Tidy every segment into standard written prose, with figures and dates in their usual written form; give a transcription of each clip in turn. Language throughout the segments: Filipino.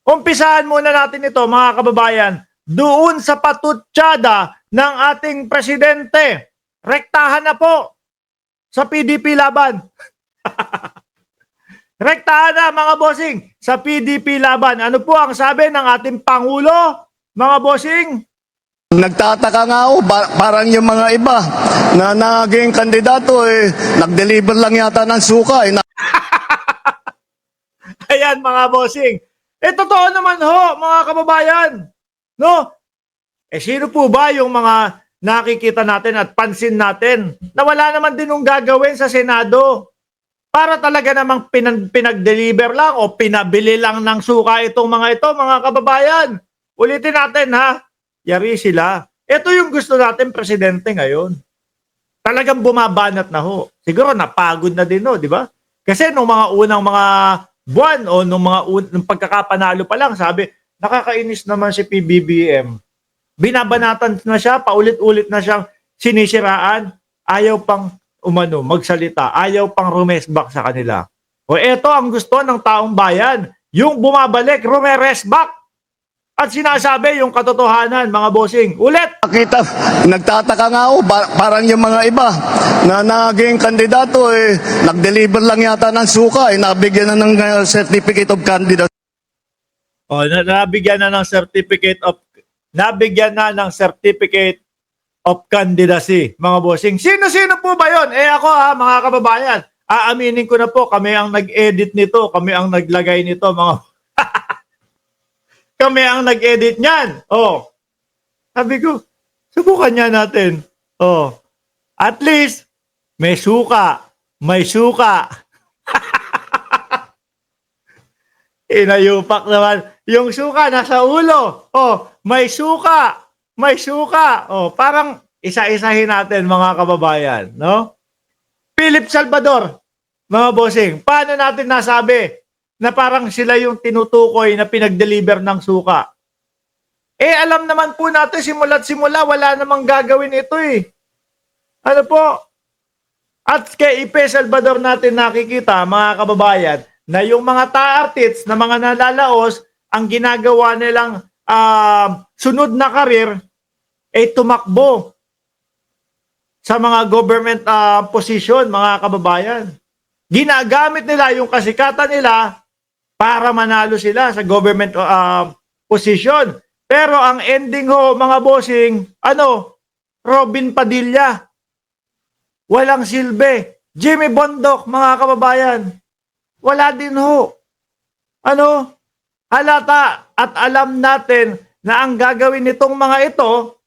Umpisahan muna natin ito mga kababayan doon sa patutsada ng ating presidente. Rektahan na po sa PDP laban. Rektahan na mga bossing sa PDP laban. Ano po ang sabi ng ating Pangulo, mga bossing? Nagtataka nga ako, parang yung mga iba na naging kandidato nag-deliver lang yata ng suka Ayan mga bossing. Totoo naman ho mga kababayan. No? Sino po ba yung mga nakikita natin at pansin natin na wala naman din yung gagawin sa Senado? Para talaga namang pinag-deliver lang o pinabili lang ng suka itong mga ito, mga kababayan. Ulitin natin ha, yari sila. Ito yung gusto natin presidente ngayon. Talagang bumabanat na ho. Siguro napagod na din ho, di ba? Kasi nung mga unang mga buwan o nung pagkakapanalo pa lang, sabi, nakakainis naman si PBBM. Binabanatan na siya, paulit-ulit na siyang sinisiraan, ayaw pang magsalita, ayaw pang rumesbak sa kanila. O eto ang gusto ng taong bayan, yung bumabalik, rumeresbak. At sinasabi yung katotohanan, mga bossing. Ulit! Nagtataka nga ako, parang yung mga iba na naging kandidato nag-deliver lang yata ng suka nabigyan na ng certificate of candidacy. O, nabigyan na ng certificate of candidacy, mga bossing. Sino-sino po ba yon? Ako mga kababayan, aaminin ko na po, kami ang nag-edit nito, kami ang naglagay nito, mga kami ang nag-edit niyan. Sabi ko, subukan niya natin. At least, may suka. May suka. Inayupak naman. Yung suka nasa ulo. May suka. May suka. Parang isa-isahin natin mga kababayan. No? Philip Salvador, mga bossing, paano natin nasabi na parang sila yung tinutukoy na pinag-deliver ng suka? Alam naman po natin simula't simula, wala namang gagawin ito Ano po? At kay Ipe Salvador natin nakikita, mga kababayan, na yung mga ta-artists na mga nalalaos, ang ginagawa nilang sunod na karir ay tumakbo sa mga government position, mga kababayan. Ginagamit nila yung kasikatan nila para manalo sila sa government position. Pero ang ending ho, mga bossing, Robin Padilla. Walang silbi. Jimmy Bondoc, mga kababayan. Wala din ho. Halata at alam natin na ang gagawin nitong mga ito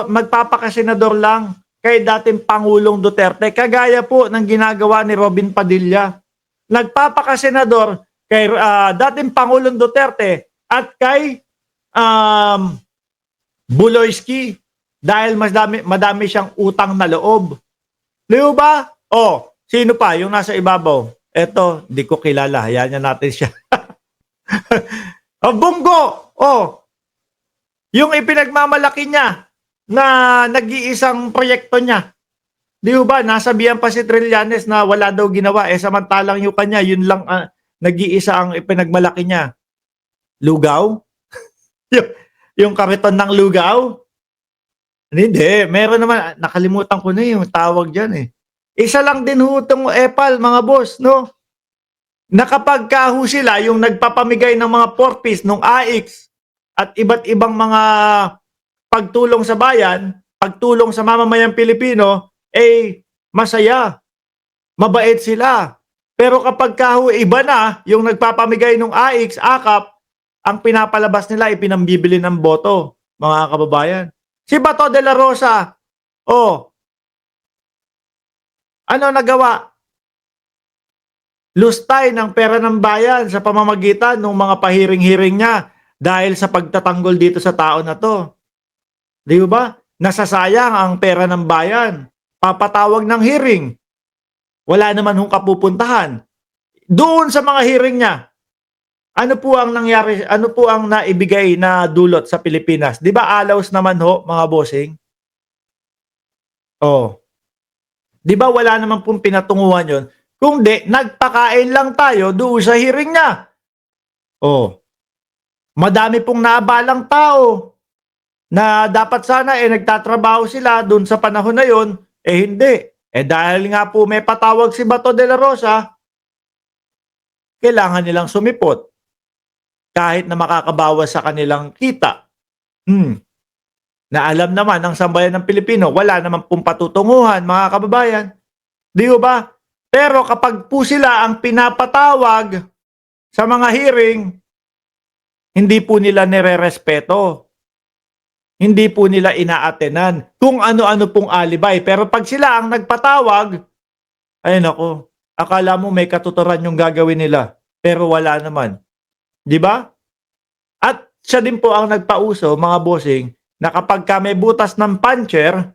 magpapakasenador lang kay dating Pangulong Duterte. Kagaya po ng ginagawa ni Robin Padilla. Nagpapakasenador kay dating Pangulong Duterte at kay Buloyski dahil madami siyang utang na loob. Di ba? Sino pa yung nasa ibabaw? Eto, di ko kilala. Hayaan natin siya. Bungo! Yung ipinagmamalaki niya na nag-iisang proyekto niya. Di ba? Nasabihan pa si Trillanes na wala daw ginawa. Samantalang yung kanya, yun lang nag-iisa ang ipinagmalaki niya. Lugaw? yung kariton ng lugaw? Hindi. Meron naman. Nakalimutan ko na yung tawag dyan Isa lang din hutong epal, mga boss, no? Nakapagkaho sila yung nagpapamigay ng mga 4-piece nung AX at iba't ibang mga pagtulong sa bayan, pagtulong sa mamamayang Pilipino, masaya. Mabait sila. Pero kapag iba na, yung nagpapamigay ng AX, AKAP, ang pinapalabas nila ay pinambibili ng boto, mga kababayan. Si Bato de la Rosa, ano nagawa? Lustay ng pera ng bayan sa pamamagitan ng mga pahiring-hiring niya dahil sa pagtatanggol dito sa tao na to. Di ba? Nasasayang ang pera ng bayan. Papatawag ng hearing. Wala naman hong kapupuntahan. Doon sa mga hearing niya, ano po ang nangyari, ano po ang naibigay na dulot sa Pilipinas? Di ba alaws naman ho, mga bossing? Di ba wala naman pong pinatunguhan yon? Kung di, nagpakain lang tayo doon sa hearing niya. Oh, madami pong naabalang tao na dapat sana nagtatrabaho sila doon sa panahon na yon, hindi. Dahil nga po may patawag si Bato de la Rosa, kailangan nilang sumipot kahit na makakabawas sa kanilang kita. Na alam naman ng sambayan ng Pilipino, wala naman pong patutunguhan, mga kababayan. Di ba? Pero kapag po sila ang pinapatawag sa mga hearing, hindi po nila nire-respeto. Hindi po nila inaatenan kung ano-ano pong alibay. Pero pag sila ang nagpatawag, ay nako, akala mo may katuturan yung gagawin nila. Pero wala naman. Di ba? At siya din po ang nagpauso, mga bossing, na kapag ka may butas ng puncher,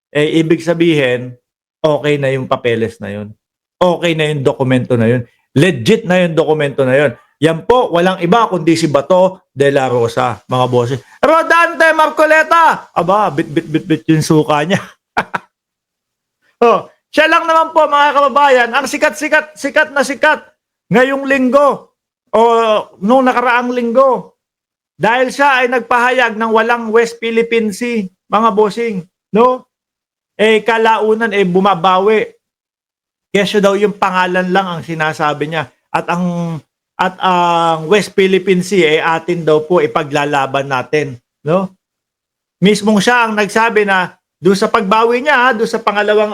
ibig sabihin, okay na yung papeles na yun. Okay na yung dokumento na yun. Legit na yung dokumento na yun. Yan po, walang iba kundi si Bato de la Rosa, mga bossing. Rodante Marcoleta! Aba, bit yung suka niya. Siya lang naman po, mga kababayan, ang sikat na sikat ngayong linggo o nung nakaraang linggo. Dahil siya ay nagpahayag ng walang West Philippine Sea, mga bossing. No? Kalaunan bumabawi. Kesyo daw yung pangalan lang ang sinasabi niya. At ang West Philippine Sea atin daw po ipaglalaban natin, no? Mismong siya ang nagsabi na doon sa pagbawi niya, doon sa pangalawang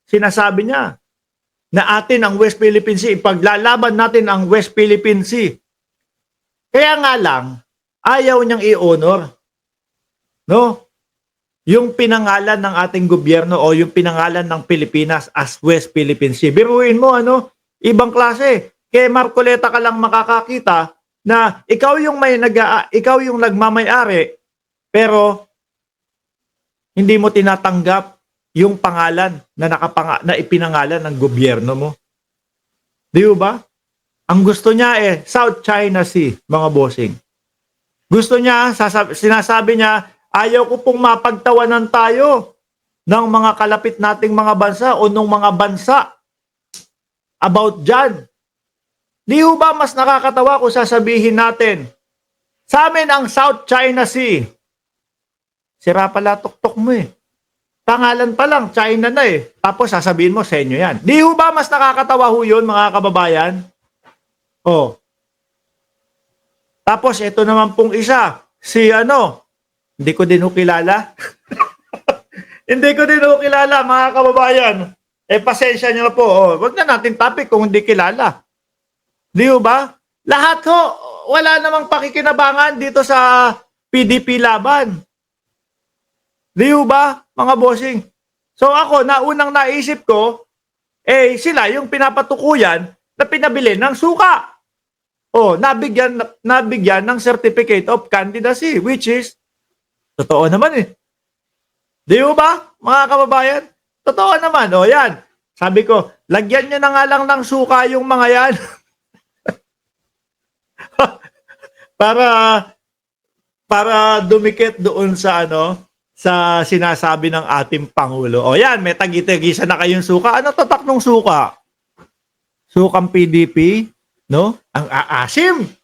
sinasabi niya na atin ang West Philippine Sea, ipaglalaban natin ang West Philippine Sea. Kaya nga lang ayaw niyang i-honor, no? Yung pinangalan ng ating gobyerno o yung pinangalan ng Pilipinas as West Philippine Sea. Biruin mo, ibang klase. Kay Marcoleta ka lang makakakita na ikaw yung nagmamay-ari pero hindi mo tinatanggap yung pangalan na ipinangalan ng gobyerno mo. Di ba? Ang gusto niya South China Sea, mga bossing. Gusto niya, sinasabi niya, ayaw ko pong mapagtawanan tayo ng mga kalapit nating mga bansa o ng mga bansa about dyan. Di ba mas nakakatawa kung sasabihin natin, sa amin ang South China Sea. Sira pala tuktok mo Pangalan pa lang, China na Tapos sasabihin mo sa inyo yan. Di ba mas nakakatawa yun, mga kababayan? Tapos ito naman pong isa, si hindi ko din kilala. Hindi ko din kilala, mga kababayan. Pasensya nyo na po. Wag na natin topic kung hindi kilala. Di ba? Lahat wala namang pakikinabangan dito sa PDP laban. Di ba, mga bossing? So ako, naunang naisip ko, sila yung pinapatukuyan na pinabili ng suka. Nabigyan ng Certificate of Candidacy, which is, totoo naman Di ba, mga kababayan? Totoo naman, yan. Sabi ko, lagyan nyo na nga lang ng suka yung mga yan. para dumikit doon sa sa sinasabi ng ating Pangulo. Yan, may tagi-tagisa na kayong suka. Ano tatak ng suka? Sukang PDP, no? Ang aasim.